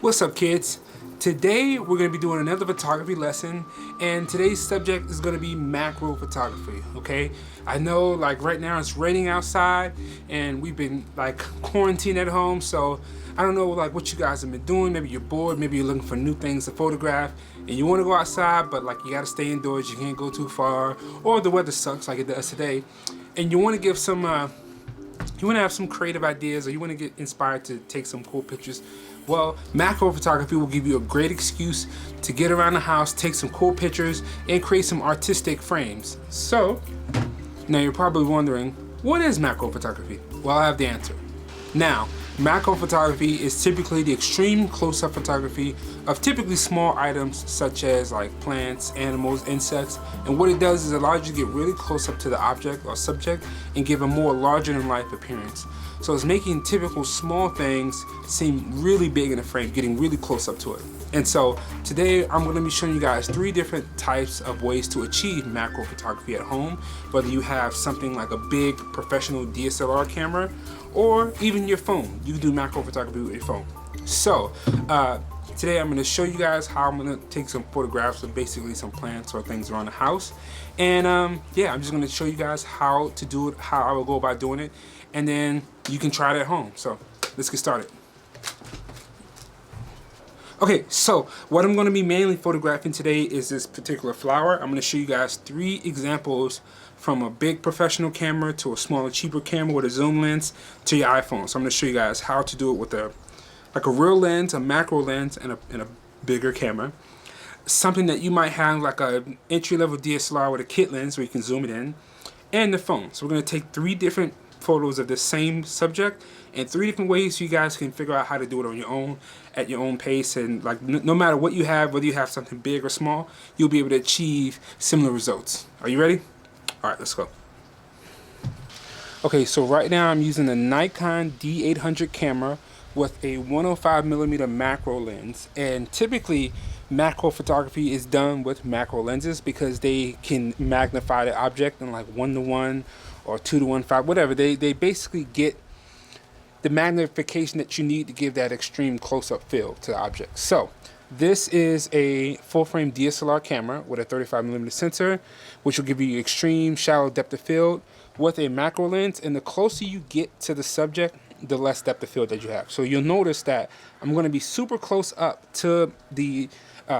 What's up, kids? Today we're going to be doing another photography lesson, and today's subject is going to be macro photography. Okay, I know like right now it's raining outside and we've been like quarantined at home, so I don't know like what you guys have been doing. Maybe you're bored, maybe you're looking for new things to photograph and you want to go outside, but like you got to stay indoors, you can't go too far, or the weather sucks like it does today, and you want to give some you want to have some creative ideas, or you want to get inspired to take some cool pictures. Well, macro photography will give you a great excuse to get around the house, take some cool pictures, and create some artistic frames. So, now you're probably wondering, what is macro photography? Well, I have the answer. Now, macro photography is typically the extreme close-up photography of typically small items such as like plants, animals, insects, and what it does is it allows you to get really close up to the object or subject and give a more larger-than-life appearance. So it's making typical small things seem really big in the frame, getting really close up to it. And so today I'm going to be showing you guys 3 different types of ways to achieve macro photography at home, whether you have something like a big professional DSLR camera or even your phone. You can do macro photography with your phone. So today I'm going to show you guys how I'm going to take some photographs of basically some plants or things around the house. And yeah, I'm just going to show you guys how to do it, how I will go about doing it, and then you can try it at home. So let's get started. Okay, so what I'm going to be mainly photographing today is this particular flower. I'm going to show you guys 3 examples from a big professional camera to a smaller, cheaper camera with a zoom lens to your iPhone. So I'm going to show you guys how to do it with a real lens, a macro lens, and a bigger camera. Something that you might have like a entry-level DSLR with a kit lens where you can zoom it in, and the phone. So we're going to take 3 different photos of the same subject and 3 different ways so you guys can figure out how to do it on your own at your own pace, and like no matter what you have, whether you have something big or small, you'll be able to achieve similar results. Are you ready? All right, let's go. Okay, so right now I'm using a Nikon D800 camera with a 105mm macro lens, and typically macro photography is done with macro lenses because they can magnify the object in like 1:1 or 2:1.5, whatever. They basically get the magnification that you need to give that extreme close-up feel to the object. So this is a full-frame DSLR camera with a 35mm sensor, which will give you extreme shallow depth of field with a macro lens, and the closer you get to the subject, the less depth of field that you have. So you'll notice that I'm going to be super close up to the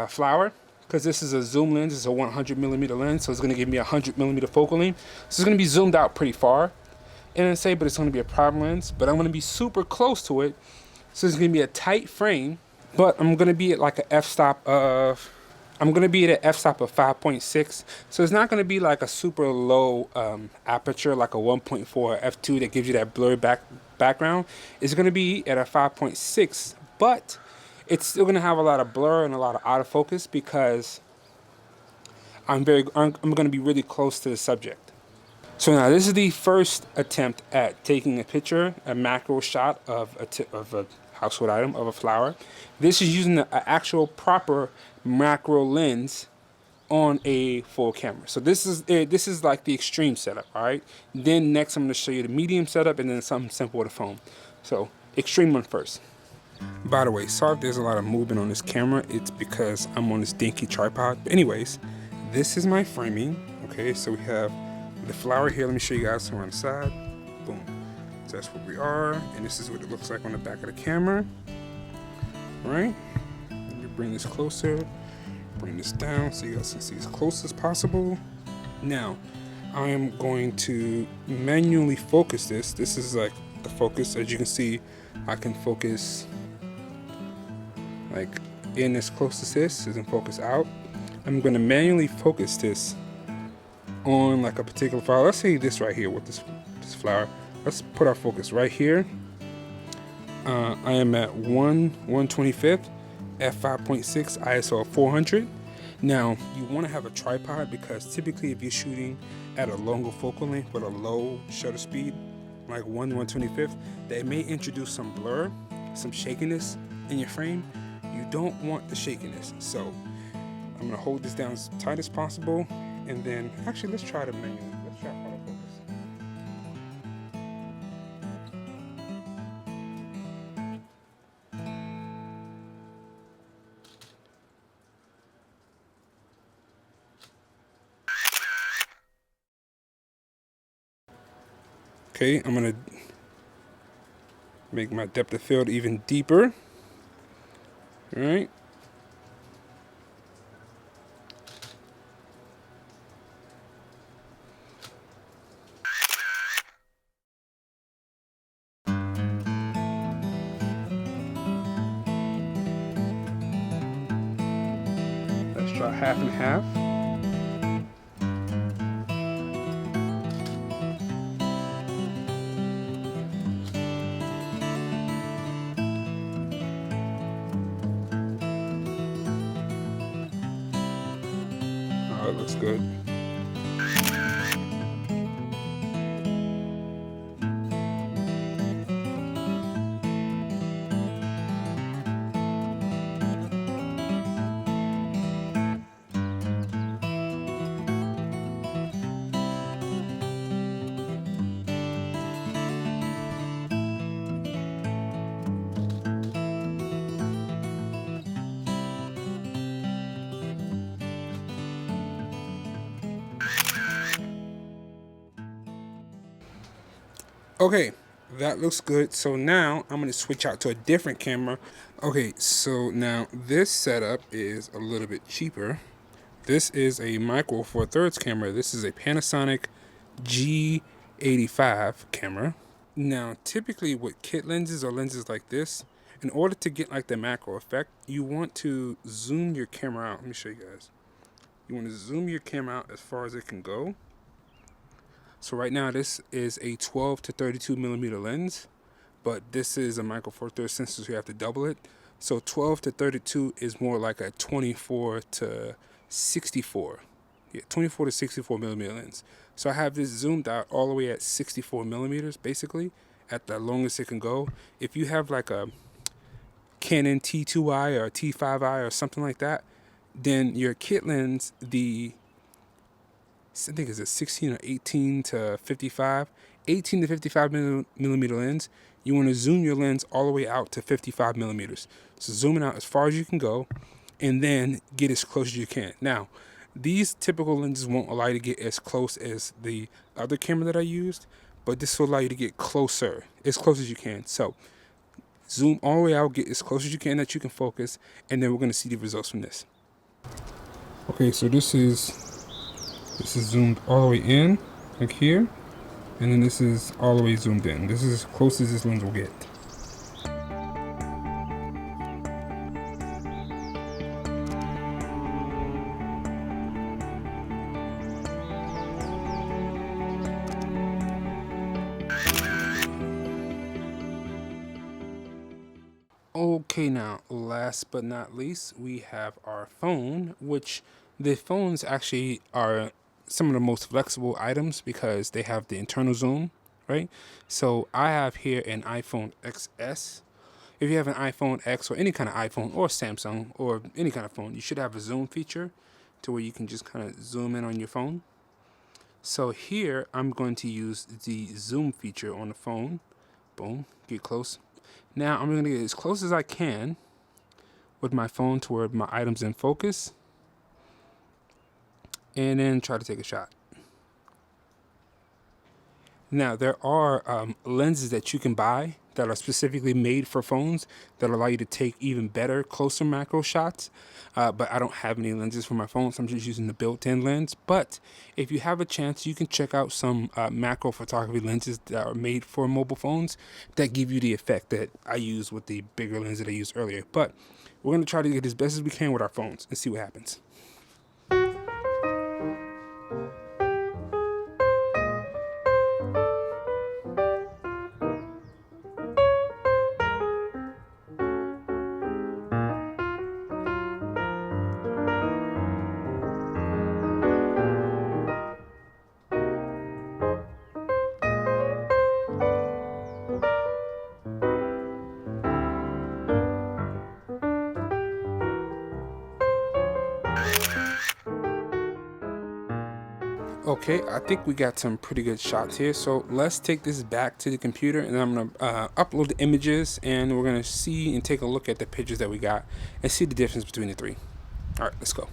flower, because this is a zoom lens. It's a 100mm lens, so it's going to give me a 100mm focal length. So it's going to be zoomed out pretty far, and but it's going to be a prime lens, but I'm going to be super close to it, so it's going to be a tight frame, but I'm going to be at like an f-stop of 5.6, so it's not going to be like a super low aperture like a 1.4 or f2 that gives you that blurry background. It's going to be at a 5.6, but it's still going to have a lot of blur and a lot of out of focus because I'm going to be really close to the subject. So now this is the first attempt at taking a picture, a macro shot of a household item, of a flower. This is using an actual proper macro lens on a full camera. So this is like the extreme setup, all right? Then next I'm going to show you the medium setup, and then something simple with a phone. So extreme one first. By the way, sorry if there's a lot of movement on this camera. It's because I'm on this dinky tripod. But anyways, this is my framing. Okay, so we have the flower here. Let me show you guys from on the side. Boom. So that's where we are, and this is what it looks like on the back of the camera. All right. Let me bring this closer. Bring this down so you guys can see as close as possible. Now, I am going to manually focus this. This is like the focus. As you can see, I can focus like in as close as this, and focus out. I'm going to manually focus this on like a particular flower. Let's say this right here with this flower. Let's put our focus right here. I am at 1/125th f 5.6 ISO of 400. Now you want to have a tripod because typically if you're shooting at a longer focal length with a low shutter speed like 1/125th, that may introduce some blur, some shakiness in your frame. You don't want the shakiness, so I'm gonna hold this down as tight as possible, and then actually let's try to manually. Let's try autofocus. Okay, I'm gonna make my depth of field even deeper. All right. Let's try half and half. Oh, it looks good. Okay, that looks good. So now I'm going to switch out to a different camera. Okay, so now this setup is a little bit cheaper. This is a micro four thirds camera. This is a Panasonic G85 camera. Now, typically with kit lenses or lenses like this, in order to get like the macro effect, you want to zoom your camera out. Let me show you guys. You want to zoom your camera out as far as it can go. So right now this is a 12 to 32 millimeter lens, but this is a micro four thirds sensor, so you have to double it. So 12 to 32 is more like a 24 to 64. Yeah, 24 to 64 millimeter lens. So I have this zoomed out all the way at 64 millimeters, basically, at the longest it can go. If you have like a Canon T2i or T5i or something like that, then your kit lens, I think it's a 16 or 18 to 55. 18 to 55 millimeter lens, you want to zoom your lens all the way out to 55 millimeters. So zoom it out as far as you can go, and then get as close as you can. Now, these typical lenses won't allow you to get as close as the other camera that I used, but this will allow you to get closer, as close as you can. So zoom all the way out, get as close as you can that you can focus, and then we're going to see the results from this. Okay, so this is zoomed all the way in, like here, and then this is all the way zoomed in. This is as close as this lens will get. Okay, now last but not least, we have our phone, which the phones actually are some of the most flexible items because they have the internal zoom, right? So I have here an iPhone XS. If you have an iPhone X or any kind of iPhone or Samsung or any kind of phone, you should have a zoom feature to where you can just kind of zoom in on your phone. So here I'm going to use the zoom feature on the phone. Boom, get close. Now I'm going to get as close as I can with my phone to where my item's in focus, and then try to take a shot. Now there are lenses that you can buy that are specifically made for phones that allow you to take even better, closer macro shots. But I don't have any lenses for my phone, so I'm just using the built-in lens. But if you have a chance, you can check out some macro photography lenses that are made for mobile phones that give you the effect that I use with the bigger lens that I used earlier. But we're going to try to get as best as we can with our phones and see what happens. Okay, I think we got some pretty good shots here. So let's take this back to the computer, and I'm going to upload the images, and we're going to see and take a look at the pictures that we got and see the difference between the three. All right, let's go.